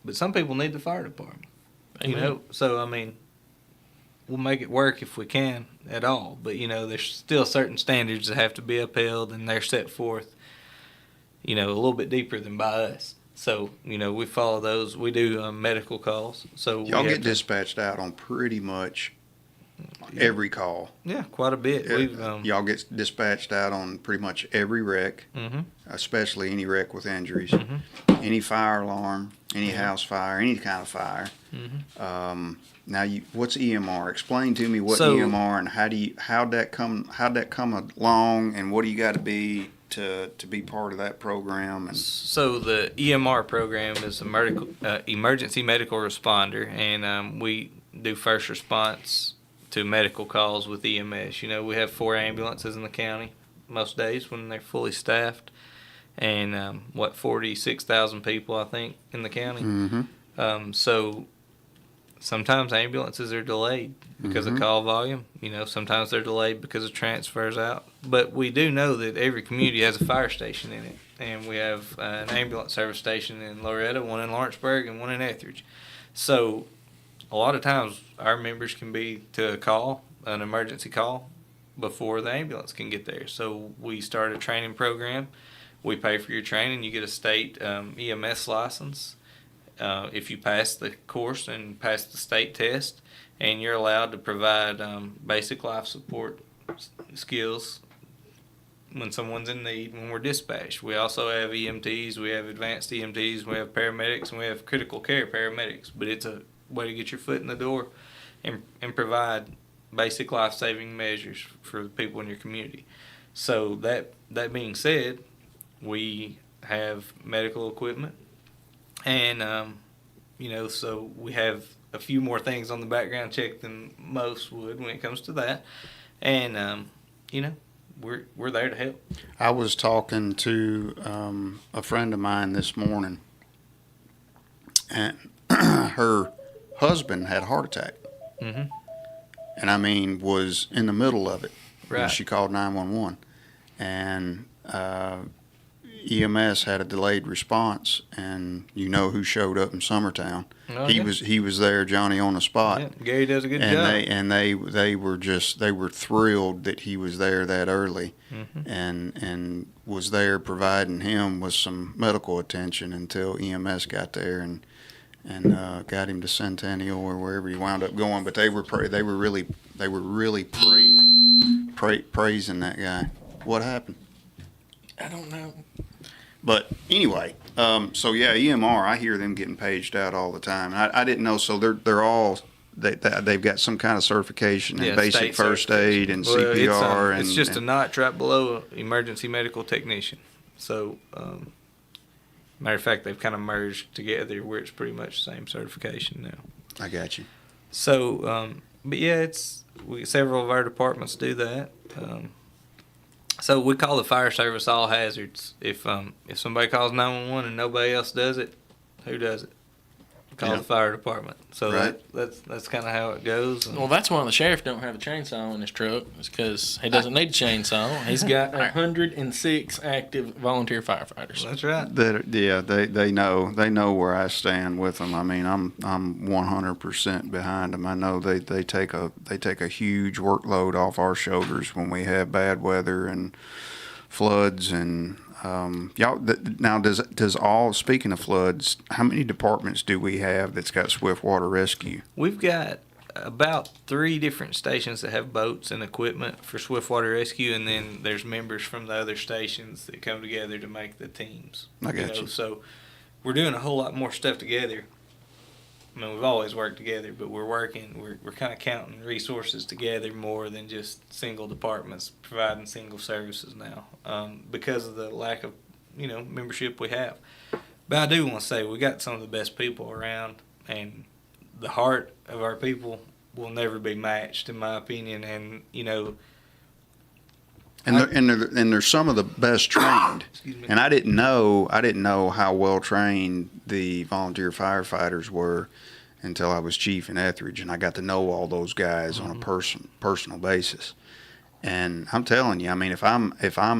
but some people need the fire department. You Amen. know, so I mean, we'll make it work if we can at all. But you know, there's still certain standards that have to be upheld, and they're set forth, you know, a little bit deeper than by us. So you know, we follow those. We do medical calls. So Y'all we get have to- dispatched out on pretty much every call. Yeah, quite a bit. We've Y'all get dispatched out on pretty much every wreck, mhm. especially any wreck with injuries, Mhm. any fire alarm, any house fire, any kind of fire. Mhm. Now, what's EMR? Explain to me what So- EMR and how'd that come along, and what do you got to be to be part of that program? And So the EMR program is a emergency medical responder, and we do first response to medical calls with EMS. You know, we have 4 ambulances in the county most days when they're fully staffed, and 46,000 people I think in the county. So sometimes ambulances are delayed because of call volume. You know, sometimes they're delayed because of transfers out. But we do know that every community has a fire station in it, and we have an ambulance service station in Loretta, one in Lawrenceburg, and one in Etheridge. So a lot of times our members can be to a call, an emergency call, before the ambulance can get there. So we start a training program. We pay for your training. You get a state EMS license if you pass the course and pass the state test, and you're allowed to provide basic life support skills when someone's in need when we're dispatched. We also have EMTs, we have advanced EMTs, we have paramedics, and we have critical care paramedics. But it's a way to get your foot in the door and provide basic life-saving measures for the people in your community. So that being said, we have medical equipment, and you know, so we have a few more things on the background check than most would when it comes to that, and you know, we're there to help. I was talking to a friend of mine this morning, and her husband had a heart attack. Mhm. And I mean, was in the middle of it. Right. And she called 911. And EMS had a delayed response, and you know who showed up in Summertown. Oh, he yeah. was there, Johnny on the spot. Yeah, Gary does a good And job. they were thrilled that he was there that early, Mhm. and was there providing him with some medical attention until EMS got there and got him to Centennial or wherever he wound up going. But they were really praising that guy. What happened? I don't know. But anyway, so yeah, EMR. I hear them getting paged out all the time. I didn't know. So they're all they've got some kind of certification in Yeah, basic state first aid and Well, CPR. it's just a notch right below emergency medical technician. So, matter of fact, they've kind of merged together where it's pretty much the same certification now. I got you. So, but yeah, several of our departments do that. So we call the fire service all hazards. If somebody calls 911 and nobody else does it, who does it? Call Yeah. the fire department. So Right. that's kind of how it goes. Well, that's why the sheriff don't have a chainsaw in his truck. It's because he doesn't need a chainsaw. He's got 106 active volunteer firefighters. That's right. They know where I stand with them. I mean, I'm 100% behind them. I know they take a huge workload off our shoulders when we have bad weather and floods and y'all. Now, speaking of floods, how many departments do we have that's got swift water rescue? We've got about 3 different stations that have boats and equipment for swiftwater rescue, and then there's members from the other stations that come together to make the teams. I got you. So we're doing a whole lot more stuff together. I mean, we've always worked together, but we're kind of counting resources together more than just single departments providing single services now, because of the lack of, membership we have. But I do want to say we got some of the best people around, and the heart of our people will never be matched, in my opinion. And And they're some of the best trained. Excuse me. And I didn't know how well trained the volunteer firefighters were until I was chief in Etheridge, and I got to know all those guys on a personal basis. And I'm telling you, I mean, if I'm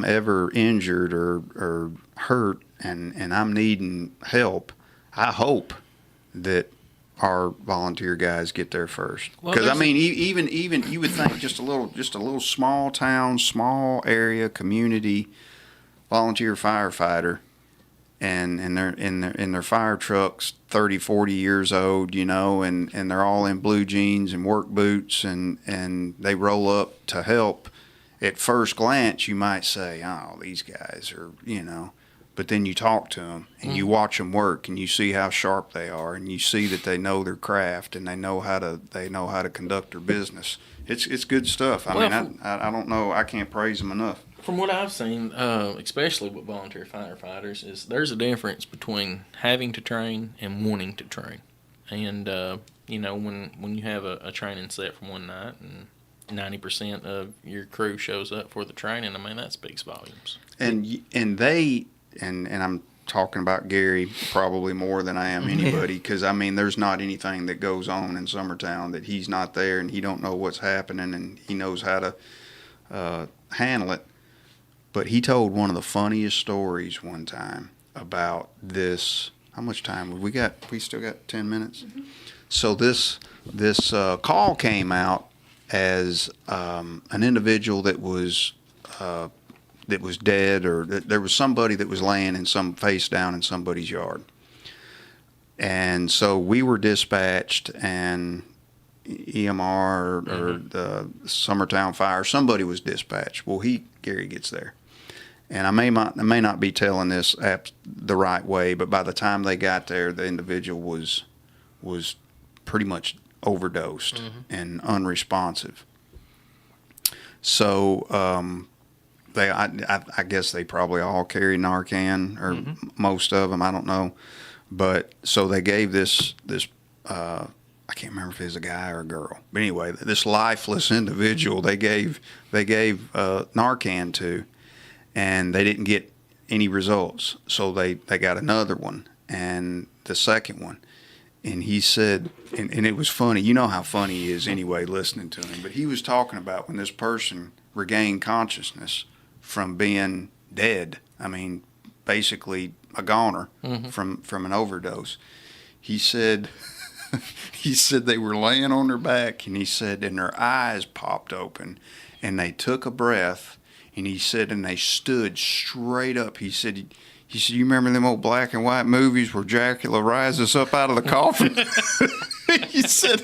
ever injured or hurt and I'm needing help, I hope that our volunteer guys get there first. Well, Because I there's mean, even you would think just a little small town, small area, community volunteer firefighter, and they're in their fire trucks, 30, 40 years old, you know, and they're all in blue jeans and work boots, and they roll up to help. At first glance, you might say, "Oh, these guys are," you know. But then you talk to them and you watch them work and you see how sharp they are and you see that they know their craft and they know how to conduct their business. It's good stuff. I mean, I don't know. I can't praise them enough. From what I've seen, especially with volunteer firefighters, is there's a difference between having to train and wanting to train. And, you know, when you have a training set for one night and 90% of your crew shows up for the training, I mean, that speaks volumes. And I'm talking about Gary probably more than I am anybody, because I mean, there's not anything that goes on in Summertown that he's not there and he don't know what's happening and he knows how to handle it. But he told one of the funniest stories one time about this. How much time have we got? We still got 10 minutes. Mm-hmm. So this call came out as an individual that was dead, or there was somebody that was laying face down in somebody's yard. And so we were dispatched, and EMR or the Summertown Fire, somebody was dispatched. Well, Gary gets there. And I may not be telling this the right way, but by the time they got there, the individual was pretty much overdosed and unresponsive. So I guess they probably all carry Narcan, or most of them. I don't know, but so they gave this I can't remember if it was a guy or a girl, but anyway, this lifeless individual they gave Narcan to, and they didn't get any results. So they got another one and the second one. And he said, and it was funny. You know how funny he is anyway, listening to him. But he was talking about when this person regained consciousness from being dead. I mean, basically a goner from an overdose. He said they were laying on their back, and he said, and their eyes popped open, and they took a breath. And he said, and they stood straight up. He said, you remember them old black and white movies where Dracula rises up out of the coffin? he said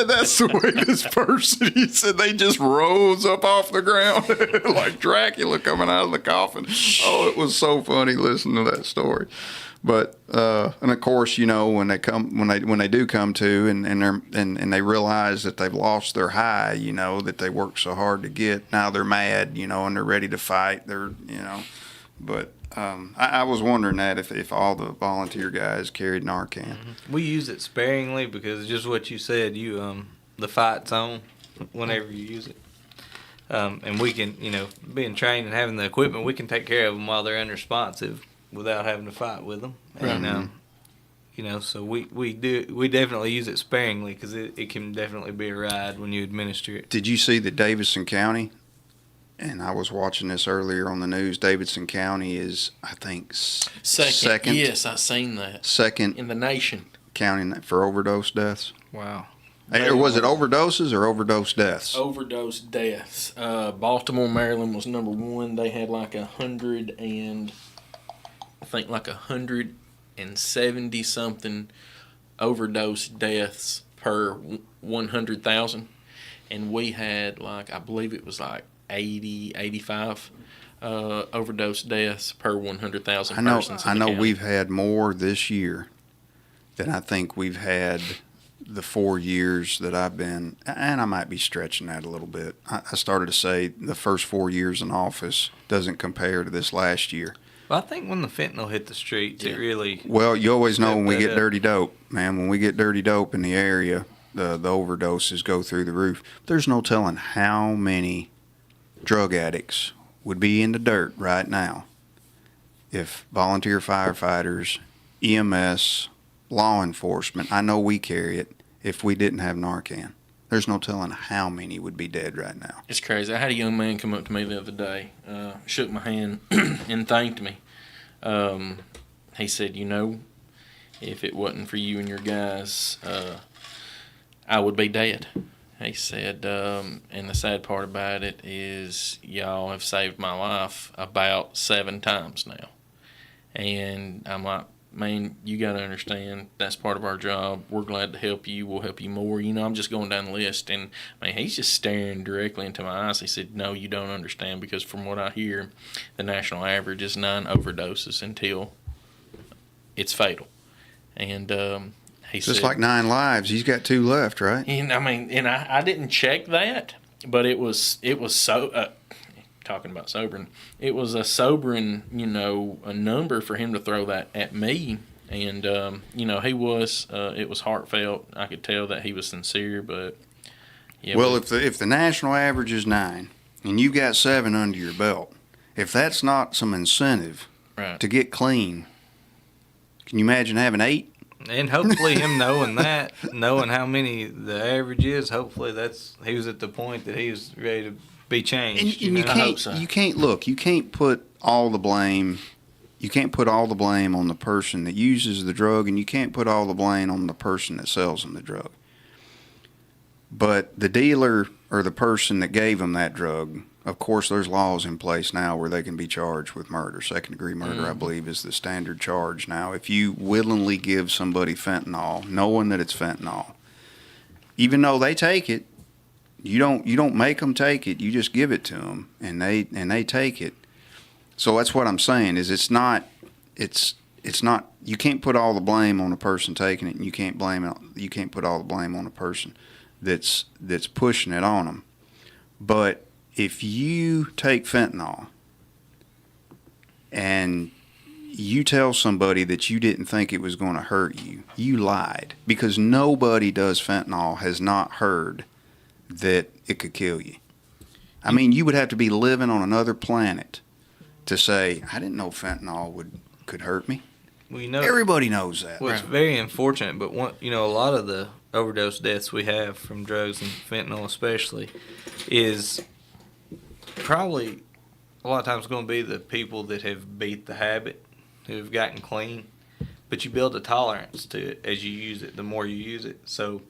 that's the way this person, he said they just rose up off the ground like Dracula coming out of the coffin. Oh, it was so funny listening to that story. But and of course, you know, when they do come to and they realize that they've lost their high, you know, that they worked so hard to get, now they're mad, you know, and they're ready to fight. They're, you know, but I was wondering that if all the volunteer guys carried Narcan. We use it sparingly because just what you said, the fight's on whenever you use it. And we can, you know, being trained and having the equipment, we can take care of them while they're unresponsive without having to fight with them. And, you know, so we definitely use it sparingly because it can definitely be a ride when you administer it. Did you see that Davidson County, and I was watching this earlier on the news, Davidson County is, I think, second. Yes, I seen that. Second in the nation. County for overdose deaths. Wow. Or was it overdoses or overdose deaths? Overdose deaths. Baltimore, Maryland was number one. They had like 170 something overdose deaths per 100,000, and we had I believe it was 85 overdose deaths per 100,000 persons. I know we've had more this year than I think we've had the 4 years that I've been, and I might be stretching that a little bit. I started to say the first 4 years in office doesn't compare to this last year. Well, I think when the fentanyl hit the streets, it really... Well, you always know when we get dirty dope, man. When we get dirty dope in the area, the overdoses go through the roof. There's no telling how many drug addicts would be in the dirt right now if volunteer firefighters, EMS, law enforcement, I know we carry it, if we didn't have Narcan. There's no telling how many would be dead right now. It's crazy. I had a young man come up to me the other day, shook my hand and thanked me. He said, if it wasn't for you and your guys, I would be dead. He said, and the sad part about it is y'all have saved my life about 7 times now. And I'm like, man, you got to understand that's part of our job. We're glad to help you. We'll help you more. I'm just going down the list. And, man, he's just staring directly into my eyes. He said, no, you don't understand, because from what I hear, the national average is 9 overdoses until it's fatal. And he Just said, like 9 lives. He's got 2 left, right? and I didn't check that, but it was so talking about sobering. It was a sobering, a number for him to throw that at me, and he was. It was heartfelt. I could tell that he was sincere, but yeah. Well, if the national average is 9, and you got 7 under your belt, if that's not some incentive right. to get clean, can you imagine having 8? And hopefully him knowing that, knowing how many the average is, hopefully he was at the point that he was ready to be changed. And you can't put all the blame. You can't put all the blame on the person that uses the drug, and you can't put all the blame on the person that sells them the drug. But the dealer or the person that gave them that drug, of course, there's laws in place now where they can be charged with murder. 2nd-degree murder, I believe, is the standard charge now. If you willingly give somebody fentanyl, knowing that it's fentanyl, even though they take it, you don't make them take it. You just give it to them, and they take it. So that's what I'm saying. Is it's not. You can't put all the blame on the person taking it, and you can't put all the blame on the person that's pushing it on them. But if you take fentanyl and you tell somebody that you didn't think it was going to hurt you, you lied, because nobody does fentanyl has not heard that it could kill you. I mean, you would have to be living on another planet to say, I didn't know fentanyl could hurt me. Well, everybody knows that. Well, it's very unfortunate, but a lot of the overdose deaths we have from drugs and fentanyl especially is probably a lot of times going to be the people that have beat the habit, who have gotten clean, but you build a tolerance to it as you use it, the more you use it. So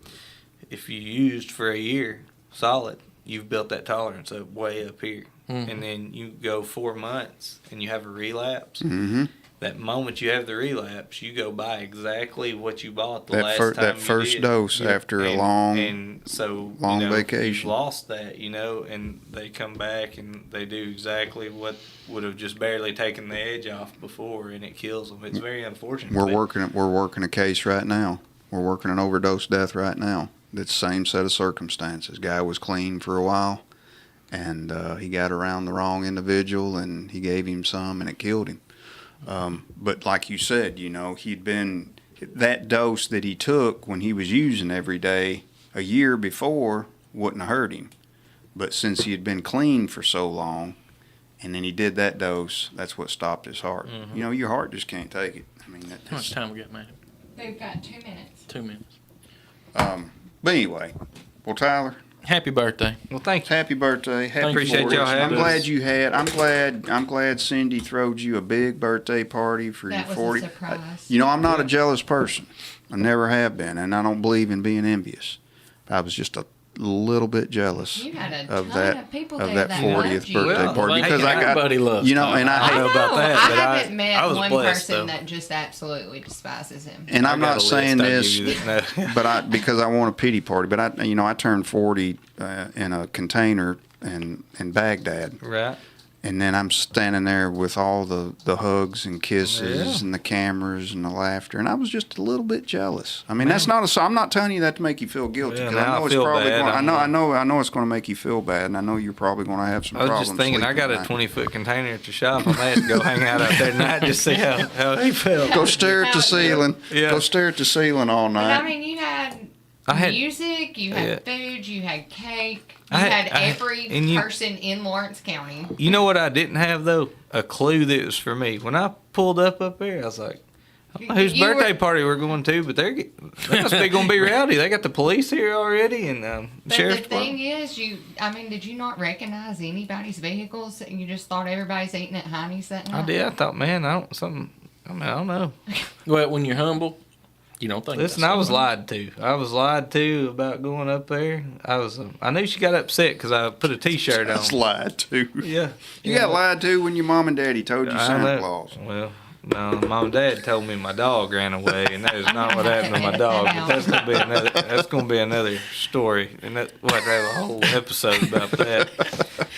if you used for a year solid, you've built that tolerance up way up here. Mm-hmm. And then you go 4 months and you have a relapse. Mm-hmm. That moment you have the relapse, you go buy exactly what you bought last time that first dose after a long vacation. You've lost that, and they come back and they do exactly what would have just barely taken the edge off before, and it kills them. It's very unfortunate. We're working a case right now. We're working an overdose death right now. That's the same set of circumstances. Guy was clean for a while, and he got around the wrong individual, and he gave him some, and it killed him. But like you said, he'd been, that dose that he took when he was using every day a year before wouldn't have hurt him. But since he had been clean for so long, and then he did that dose, that's what stopped his heart. Mm-hmm. Your heart just can't take it. I mean, how much time we got, man? We've got 2 minutes. 2 minutes. But anyway, well, Tyler, happy birthday. Well, thank you. Happy birthday. Appreciate y'all having us. I'm glad Cindy throwed you a big birthday party for your 40th. That was a surprise. I'm not a jealous person. I never have been, and I don't believe in being envious. I was just a little bit jealous you had a of ton that of people of there that 40th birthday Well, party, because I got, everybody loves and I don't hate, know about that, I but haven't met I was one blessed, person though. that just absolutely despises him. and I'm not saying this, No. but because I want a pity party. But I turned 40 in a container in Baghdad, Right. and then I'm standing there with all the hugs and kisses and the cameras and the laughter, and I was just a little bit jealous. I mean, that's not I'm not telling you that to make you feel guilty, because now I know I it's feel probably bad. I know it's going to make you feel bad, and I know you're probably going to have some I was problems. just thinking, I got a sleeping 20-foot container at the shop. I might have to go hang out there tonight just see how he felt. Go stare at the ceiling. Yeah. Go stare at the ceiling all But night. I mean, you had music, you had food, you had cake, you had every person in Lawrence County. You know what I didn't have, though? A clue that it was for me. When I pulled up there, I was like, Whose You were- birthday party we're going to, but they must be going to be rowdy. They got the police here already and But sheriff's the thing department. is, did you not recognize anybody's vehicles? You just thought everybody's eating at Heine's that night? I did. I thought, man, I don't know. Well, when you're humble, you don't think. Listen, that's I was something. lied to. I was lied to about going up there. I knew she got upset because I put a T-shirt on. That's lied to. Yeah. You got lied to when your mom and daddy told you I Santa know. Claus. Well, no, mom and dad told me my dog ran away, and that is not what happened to my dog. But that's gonna be another story, and we'll have to have a whole episode about that.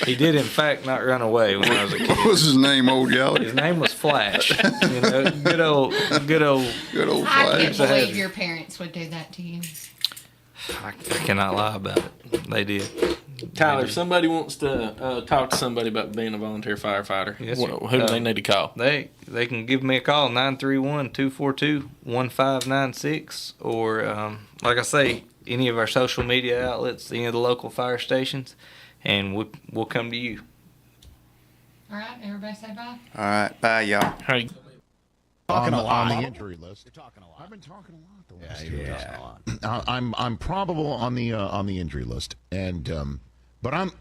He did, in fact, not run away when I was a What kid. was his name, Old Yeller? His name was Flash. You know, good old. Good old I can't Flash. believe your parents would do that to you. I cannot lie about it. They did. Tyler, if somebody wants to talk to somebody about being a volunteer firefighter, Yes, sir. who do they need to call? They can give me a call 931-242-1596 or like I say, any of our social media outlets, any of the local fire stations, and we'll come to you. All right, everybody say bye. All right, bye, y'all. Hey, Talking on, a lot. on the injury list. You're talking a lot. I've been talking a lot the Yeah, last you're 2 days. talking a lot. I'm probable on the injury list, and but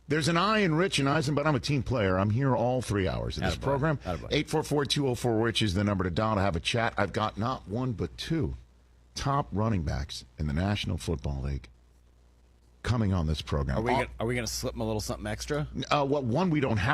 there's an I in Rich and Eisen, but I'm a team player. I'm here all 3 hours of this Attaboy. program. Attaboy. 844-204 Rich is the number to dial to have a chat. I've got not one but two top running backs in the National Football League coming on this program. Are we gonna slip them a little something extra? One we don't have